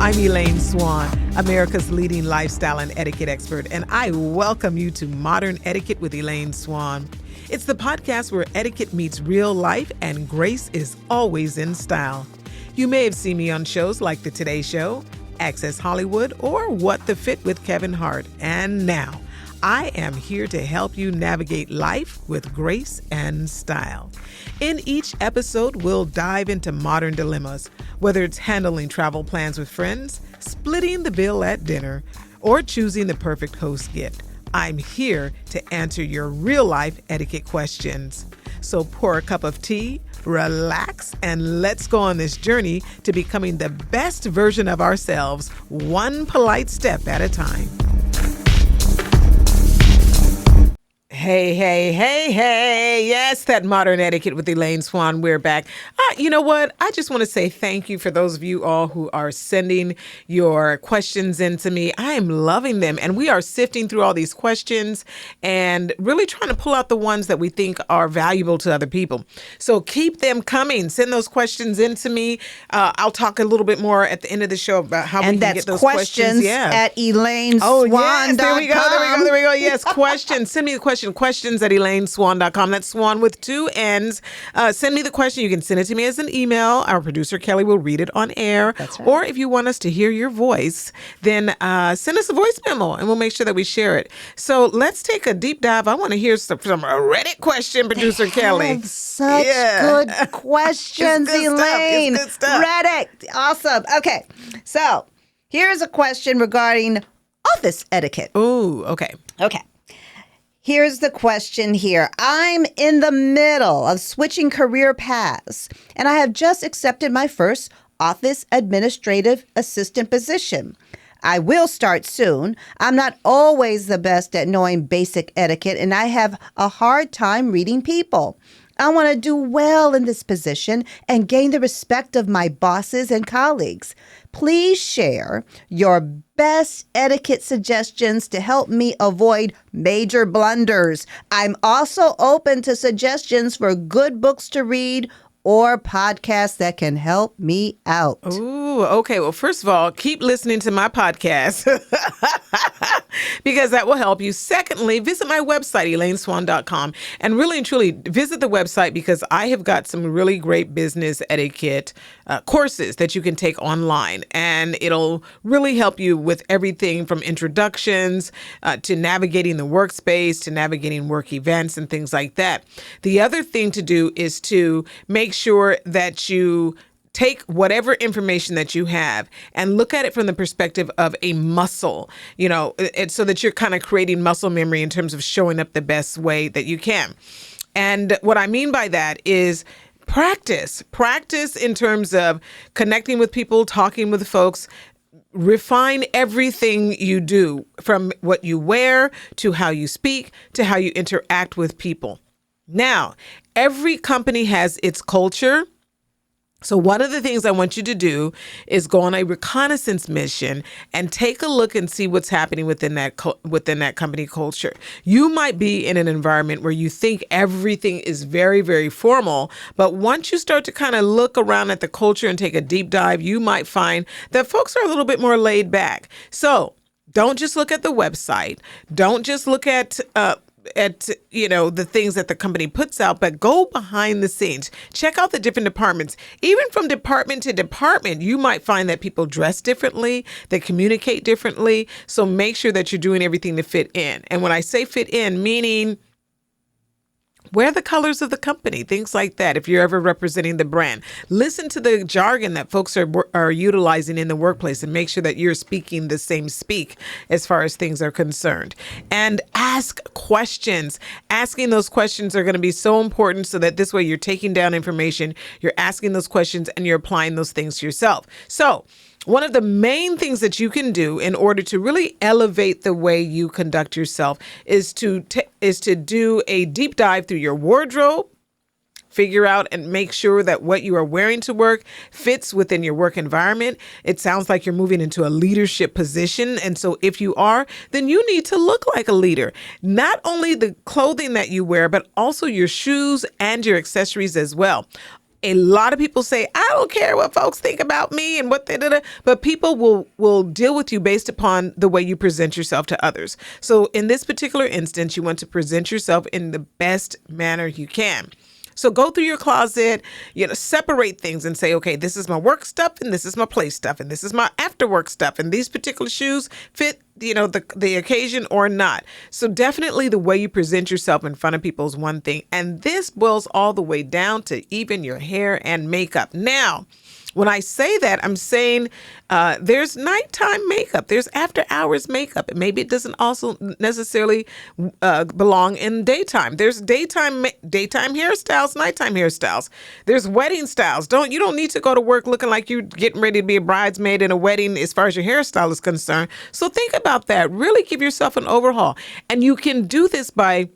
I'm Elaine Swann, America's leading lifestyle and etiquette expert, and I welcome you to Modern Etiquette with Elaine Swann. It's the podcast where etiquette meets real life and grace is always in style. You may have seen me on shows like The Today Show, Access Hollywood, or What the Fit with Kevin Hart. And now, I am here to help you navigate life with grace and style. In each episode, we'll dive into modern dilemmas, whether it's handling travel plans with friends, splitting the bill at dinner, or choosing the perfect host gift. I'm here to answer your real-life etiquette questions. So pour a cup of tea, relax, and let's go on this journey to becoming the best version of ourselves, one polite step at a time. Hey. Yes, that Modern Etiquette with Elaine Swann. We're back. You know what? I just want to say thank you for those of you all who are sending your questions in to me. I am loving them. And we are sifting through all these questions and really trying to pull out the ones that we think are valuable to other people. So keep them coming. Send those questions in to me. I'll talk a little bit more at the end of the show about how we can get those questions. At ElaineSwann.com. Oh, yes. There we go. Yes, questions. Send me the question. Questions at ElaineSwann.com. That's Swan with two N's. Send me the question. You can send it to me as an email. Our producer, Kelly, will read it on air. That's right. Or if you want us to hear your voice, then send us a voice memo and we'll make sure that we share it. So let's take a deep dive. I want to hear some Reddit question, producer Kelly. Such good questions, Elaine. It's good stuff. Reddit. Awesome. Okay. So here's a question regarding office etiquette. Ooh, okay. Okay. Here's the question here. I'm in the middle of switching career paths, and I have just accepted my first office administrative assistant position. I will start soon. I'm not always the best at knowing basic etiquette, and I have a hard time reading people. I want to do well in this position and gain the respect of my bosses and colleagues. Please share your best etiquette suggestions to help me avoid major blunders. I'm also open to suggestions for good books to read or podcasts that can help me out. Ooh, okay. Well, first of all, keep listening to my podcast because that will help you. Secondly, visit my website, ElaineSwann.com, and really and truly visit the website because I have got some really great business etiquette courses that you can take online, and it'll really help you with everything from introductions to navigating the workspace to navigating work events and things like that. The other thing to do is to make sure that you take whatever information that you have and look at it from the perspective of a muscle, so that you're kind of creating muscle memory in terms of showing up the best way that you can. And what I mean by that is practice in terms of connecting with people, talking with folks. Refine everything you do, from what you wear to how you speak to how you interact with people. Now, every company has its culture. So one of the things I want you to do is go on a reconnaissance mission and take a look and see what's happening within that company culture. You might be in an environment where you think everything is very, very formal, but once you start to kind of look around at the culture and take a deep dive, you might find that folks are a little bit more laid back. So don't just look at the website. Don't just look at the things that the company puts out, but go behind the scenes. Check out the different departments. Even from department to department, you might find that people dress differently, they communicate differently. So make sure that you're doing everything to fit in. And when I say fit in, meaning wear the colors of the company, things like that. If you're ever representing the brand, listen to the jargon that folks are utilizing in the workplace and make sure that you're speaking the same speak as far as things are concerned. And ask questions. Asking those questions are going to be so important so that this way you're taking down information, you're asking those questions, and you're applying those things to yourself. So one of the main things that you can do in order to really elevate the way you conduct yourself is to do a deep dive through your wardrobe, figure out and make sure that what you are wearing to work fits within your work environment. It sounds like you're moving into a leadership position. And so if you are, then you need to look like a leader. Not only the clothing that you wear, but also your shoes and your accessories as well. A lot of people say, I don't care what folks think about me and what they did, but people will deal with you based upon the way you present yourself to others. So in this particular instance, you want to present yourself in the best manner you can. So go through your closet, separate things and say, okay, this is my work stuff and this is my play stuff and this is my after work stuff. And these particular shoes fit, the occasion or not. So definitely the way you present yourself in front of people is one thing. And this boils all the way down to even your hair and makeup. Now, when I say that, I'm saying there's nighttime makeup. There's after hours makeup. Maybe it doesn't also necessarily belong in daytime. There's daytime hairstyles, nighttime hairstyles. There's wedding styles. You don't need to go to work looking like you're getting ready to be a bridesmaid in a wedding as far as your hairstyle is concerned. So think about that. Really give yourself an overhaul. And you can do this by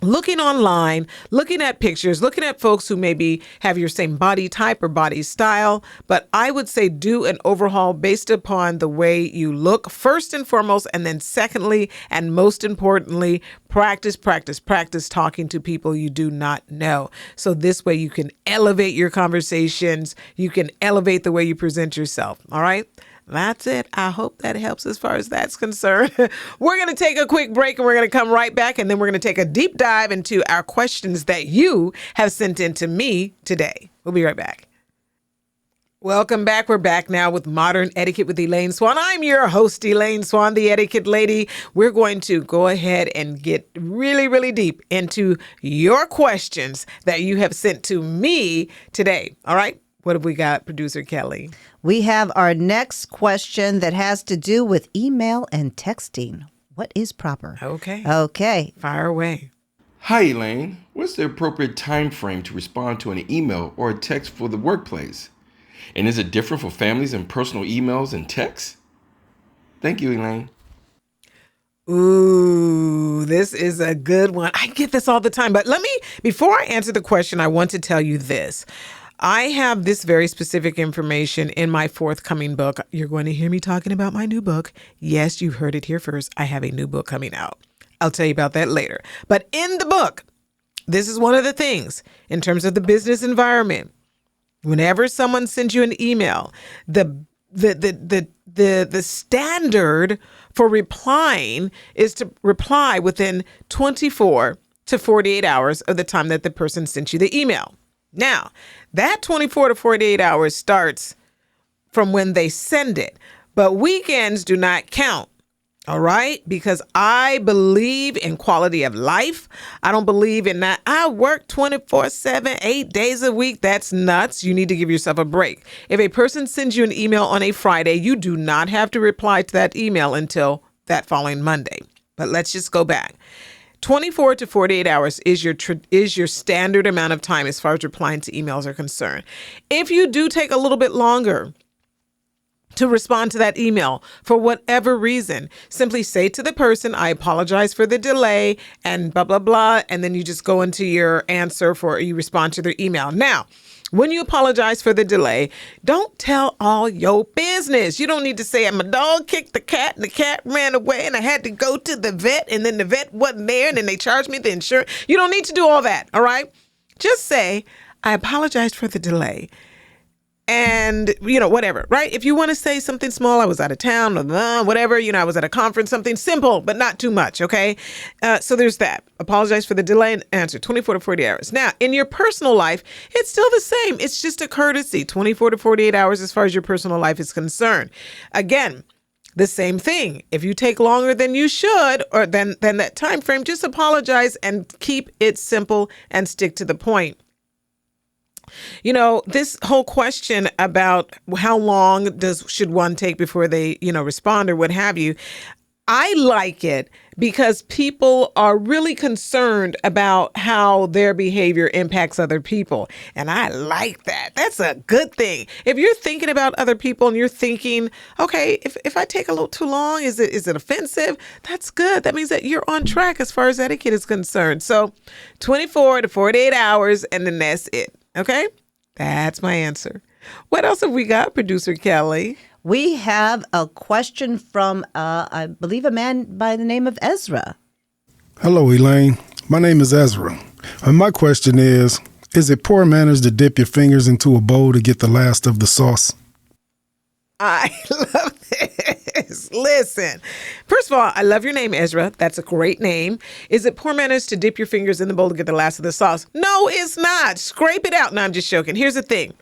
looking online, looking at pictures, looking at folks who maybe have your same body type or body style. But I would say do an overhaul based upon the way you look first and foremost. And then secondly, and most importantly, practice talking to people you do not know. So this way you can elevate your conversations. You can elevate the way you present yourself. All right. That's it. I hope that helps as far as that's concerned. We're going to take a quick break and we're going to come right back. And then we're going to take a deep dive into our questions that you have sent in to me today. We'll be right back. Welcome back. We're back now with Modern Etiquette with Elaine Swann. I'm your host, Elaine Swann, the Etiquette Lady. We're going to go ahead and get really, really deep into your questions that you have sent to me today. All right. What have we got, Producer Kelly? We have our next question that has to do with email and texting. What is proper? Okay. Fire away. Hi, Elaine. What's the appropriate time frame to respond to an email or a text for the workplace? And is it different for families and personal emails and texts? Thank you, Elaine. Ooh, this is a good one. I get this all the time. But before I answer the question, I want to tell you this. I have this very specific information in my forthcoming book. You're going to hear me talking about my new book. Yes, you heard it here first. I have a new book coming out. I'll tell you about that later. But in the book, this is one of the things in terms of the business environment. Whenever someone sends you an email, the standard for replying is to reply within 24 to 48 hours of the time that the person sent you the email. Now, that 24 to 48 hours starts from when they send it, but weekends do not count. All right? Because I believe in quality of life. I don't believe in that. I work 24/7, 8 days a week. That's nuts. You need to give yourself a break. If a person sends you an email on a Friday, you do not have to reply to that email until that following Monday. But let's just go back. 24 to 48 hours is your standard amount of time as far as replying to emails are concerned. If you do take a little bit longer to respond to that email for whatever reason, simply say to the person, I apologize for the delay and blah, blah, blah. And then you just go into your answer you respond to their email. Now, when you apologize for the delay, don't tell all your business. You don't need to say, my dog kicked the cat and the cat ran away and I had to go to the vet and then the vet wasn't there and then they charged me the insurance. You don't need to do all that, all right? Just say, I apologize for the delay. And, whatever, right? If you want to say something small, I was out of town, whatever, I was at a conference, something simple, but not too much, okay? So there's that. Apologize for the delay and answer 24 to 48 hours. Now, in your personal life, it's still the same. It's just a courtesy, 24 to 48 hours as far as your personal life is concerned. Again, the same thing. If you take longer than you should or than that time frame, just apologize and keep it simple and stick to the point. This whole question about how long should one take before they, respond or what have you, I like it because people are really concerned about how their behavior impacts other people. And I like that. That's a good thing. If you're thinking about other people and you're thinking, okay, if I take a little too long, is it offensive? That's good. That means that you're on track as far as etiquette is concerned. So 24 to 48 hours and then that's it. Okay? That's my answer. What else have we got, Producer Kelly? We have a question from, I believe, a man by the name of Ezra. Hello, Elaine. My name is Ezra. And my question is, Is it poor manners to dip your fingers into a bowl to get the last of the sauce? I love this. Listen, first of all, I love your name, Ezra. That's a great name. Is it poor manners to dip your fingers in the bowl to get the last of the sauce? No, it's not. Scrape it out. No, I'm just joking. Here's the thing.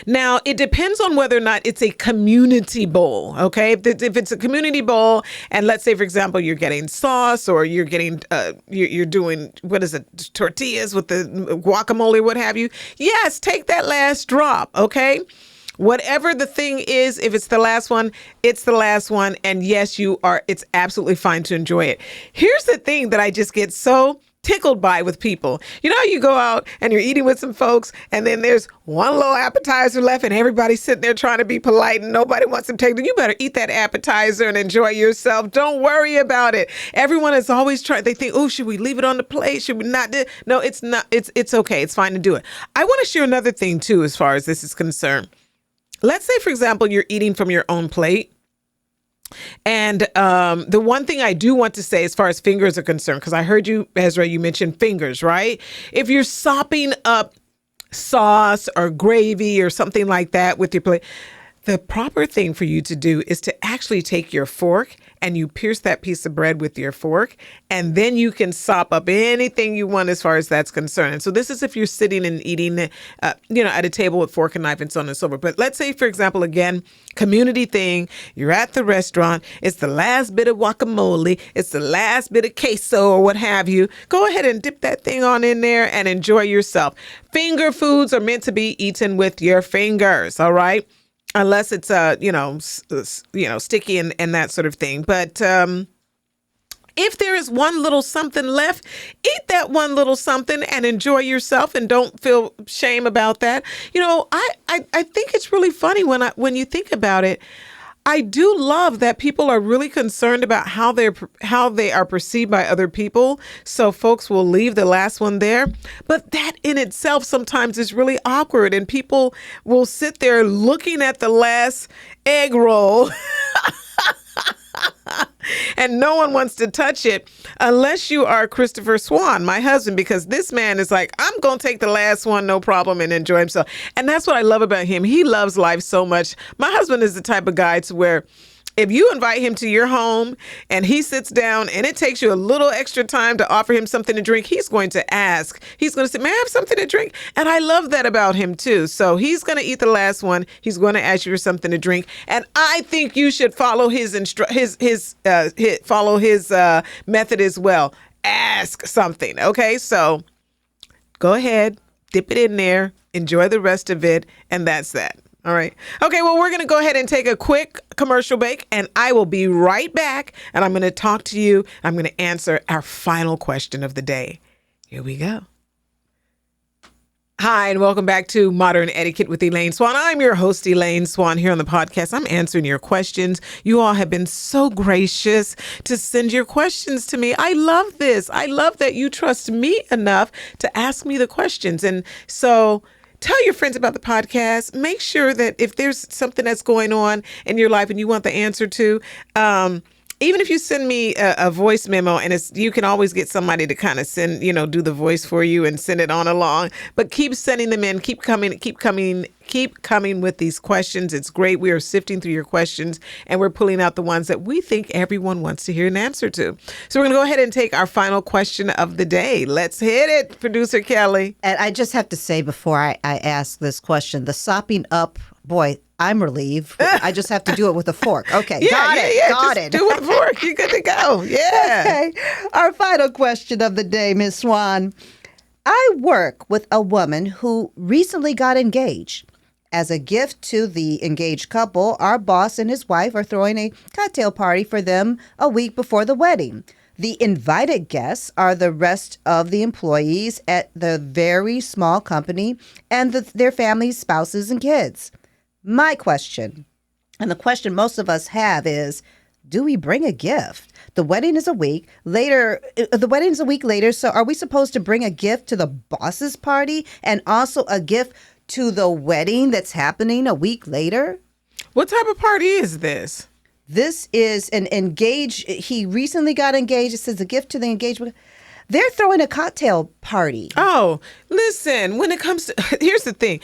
Now, it depends on whether or not it's a community bowl, okay? If it's a community bowl, and let's say, for example, you're getting sauce or you're getting, you're doing, what is it, tortillas with the guacamole, what have you, yes, take that last drop, okay? Whatever the thing is, if it's the last one, it's the last one. And yes, it's absolutely fine to enjoy it. Here's the thing that I just get so tickled by with people. You know, you go out and you're eating with some folks and then there's one little appetizer left and everybody's sitting there trying to be polite and nobody wants to take it. You better eat that appetizer and enjoy yourself. Don't worry about it. Everyone is always trying. They think, oh, should we leave it on the plate? Should we not do? No, it's not. It's okay. It's fine to do it. I want to share another thing too, as far as this is concerned. Let's say, for example, you're eating from your own plate. And the one thing I do want to say as far as fingers are concerned, because I heard you, Ezra, you mentioned fingers, right? If you're sopping up sauce or gravy or something like that with your plate, the proper thing for you to do is to actually take your fork and you pierce that piece of bread with your fork, and then you can sop up anything you want as far as that's concerned. And so this is if you're sitting and eating, at a table with fork and knife and so on and so forth. But let's say, for example, again, community thing, you're at the restaurant, it's the last bit of guacamole, it's the last bit of queso or what have you. Go ahead and dip that thing on in there and enjoy yourself. Finger foods are meant to be eaten with your fingers, all right? Unless it's sticky and that sort of thing. But if there is one little something left, eat that one little something and enjoy yourself and don't feel shame about that. You know, I think it's really funny when you think about it. I do love that people are really concerned about how they are perceived by other people. So folks will leave the last one there. But that in itself sometimes is really awkward. And people will sit there looking at the last egg roll and no one wants to touch it unless you are Christopher Swann, my husband, because this man is like, I'm going to take the last one, no problem, and enjoy himself. And that's what I love about him. He loves life so much. My husband is the type of guy to where if you invite him to your home and he sits down and it takes you a little extra time to offer him something to drink, he's going to ask. He's going to say, may I have something to drink? And I love that about him too. So he's going to eat the last one. He's going to ask you for something to drink. And I think you should follow his method as well. Ask something. Okay, so go ahead, dip it in there, enjoy the rest of it, and that's that. All right. Okay, well, we're going to go ahead and take a quick commercial break, and I will be right back, and I'm going to talk to you. I'm going to answer our final question of the day. Here we go. Hi, and welcome back to Modern Etiquette with Elaine Swann. I'm your host, Elaine Swann, here on the podcast. I'm answering your questions. You all have been so gracious to send your questions to me. I love this. I love that you trust me enough to ask me the questions. And so tell your friends about the podcast. Make sure that if there's something that's going on in your life and you want the answer to, even if you send me a voice memo, and you can always get somebody to kind of send, do the voice for you and send it on along. But keep sending them in. Keep coming with these questions. It's great. We are sifting through your questions and we're pulling out the ones that we think everyone wants to hear an answer to. So we're going to go ahead and take our final question of the day. Let's hit it, Producer Kelly. And I just have to say before I ask this question, the sopping up, boy, I'm relieved. I just have to do it with a fork. Okay, got it. Do it with a fork. You're good to go. Yeah. Okay. Our final question of the day, Ms. Swann. I work with a woman who recently got engaged. As a gift to the engaged couple, our boss and his wife are throwing a cocktail party for them a week before the wedding. The invited guests are the rest of the employees at the very small company and their families, spouses, and kids. My question, and the question most of us have is, do we bring a gift? The wedding is a week later. So are we supposed to bring a gift to the boss's party and also a gift to the wedding that's happening a week later? What type of party is this? This is an he recently got engaged. It says a gift to the engagement. They're throwing a cocktail party. Oh, listen, when it comes to, here's the thing.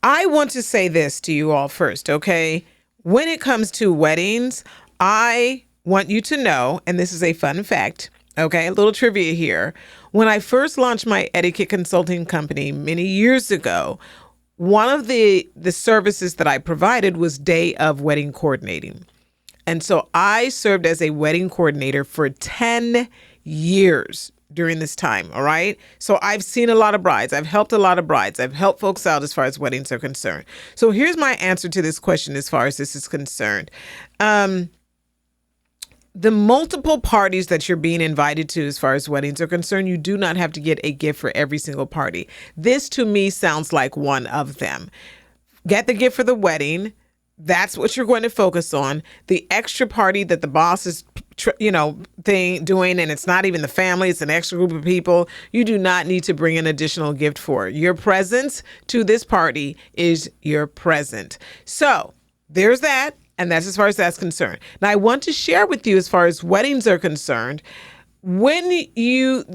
I want to say this to you all first, okay? When it comes to weddings, I want you to know, and this is a fun fact, okay? A little trivia here. When I first launched my etiquette consulting company many years ago, one of the services that I provided was day of wedding coordinating. And so I served as a wedding coordinator for 10 years during this time, all right? So I've seen a lot of brides. I've helped a lot of brides. I've helped folks out as far as weddings are concerned. So here's my answer to this question as far as this is concerned. The multiple parties that you're being invited to as far as weddings are concerned, you do not have to get a gift for every single party. This to me sounds like one of them. Get the gift for the wedding. That's what you're going to focus on. The extra party that the boss is, doing, and it's not even the family, it's an extra group of people. You do not need to bring an additional gift for. Your presence to this party is your present. So there's that. And that's as far as that's concerned. Now, I want to share with you as far as weddings are concerned. When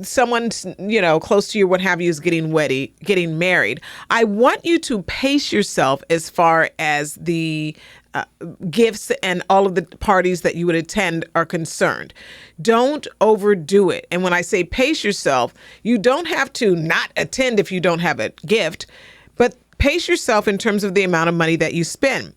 someone, close to you, what have you, is getting married, I want you to pace yourself as far as the gifts and all of the parties that you would attend are concerned. Don't overdo it. And when I say pace yourself, you don't have to not attend if you don't have a gift, but pace yourself in terms of the amount of money that you spend.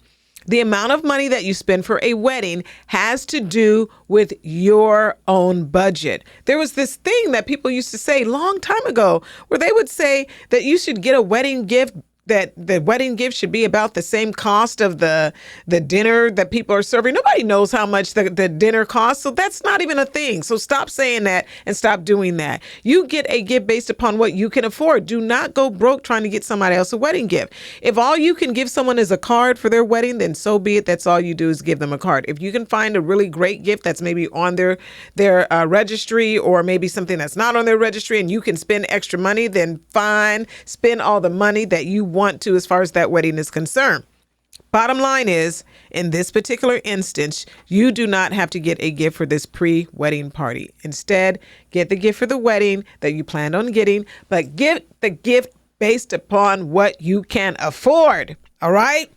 The amount of money that you spend for a wedding has to do with your own budget. There was this thing that people used to say a long time ago where they would say that you should get a wedding gift, that the wedding gift should be about the same cost of the dinner that people are serving. Nobody knows how much the dinner costs, so that's not even a thing. So stop saying that and stop doing that. You get a gift based upon what you can afford. Do not go broke trying to get somebody else a wedding gift. If all you can give someone is a card for their wedding, then so be it. That's all you do is give them a card. If you can find a really great gift that's maybe on their registry, or maybe something that's not on their registry, and you can spend extra money, then fine. Spend all the money that you want to as far as that wedding is concerned. Bottom line is, in this particular instance, you do not have to get a gift for this pre-wedding party. Instead, get the gift for the wedding that you planned on getting, but get the gift based upon what you can afford. All right?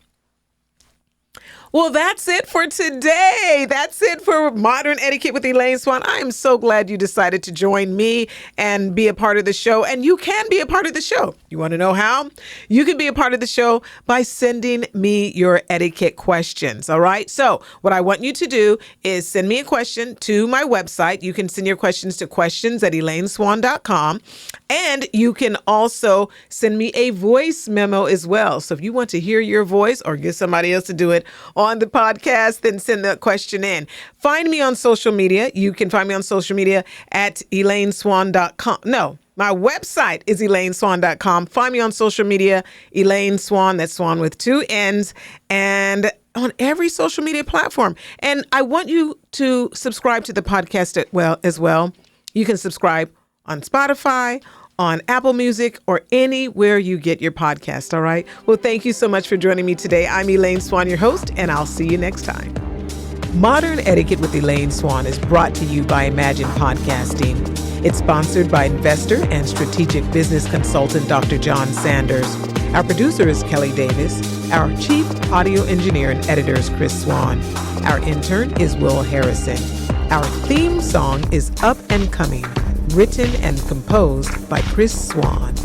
Well, that's it for today. That's it for Modern Etiquette with Elaine Swann. I am so glad you decided to join me and be a part of the show. And you can be a part of the show. You want to know how? You can be a part of the show by sending me your etiquette questions. All right. So what I want you to do is send me a question to my website. You can send your questions to questions@elaineswann.com. And you can also send me a voice memo as well. So if you want to hear your voice or get somebody else to do it on the podcast, then send that question in. Find me on social media. You can find me on social media at elaineswann.com. No, my website is elaineswann.com. Find me on social media, Elaine Swann, that's Swann with 2 N's, and on every social media platform. And I want you to subscribe to the podcast as well. You can subscribe on Spotify, on Apple Music, or anywhere you get your podcast, all right? Well, thank you so much for joining me today. I'm Elaine Swann, your host, and I'll see you next time. Modern Etiquette with Elaine Swann is brought to you by Imagine Podcasting. It's sponsored by investor and strategic business consultant, Dr. John Sanders. Our producer is Kelly Davis. Our chief audio engineer and editor is Chris Swan. Our intern is Will Harrison. Our theme song is Up and Coming, written and composed by Chris Swan.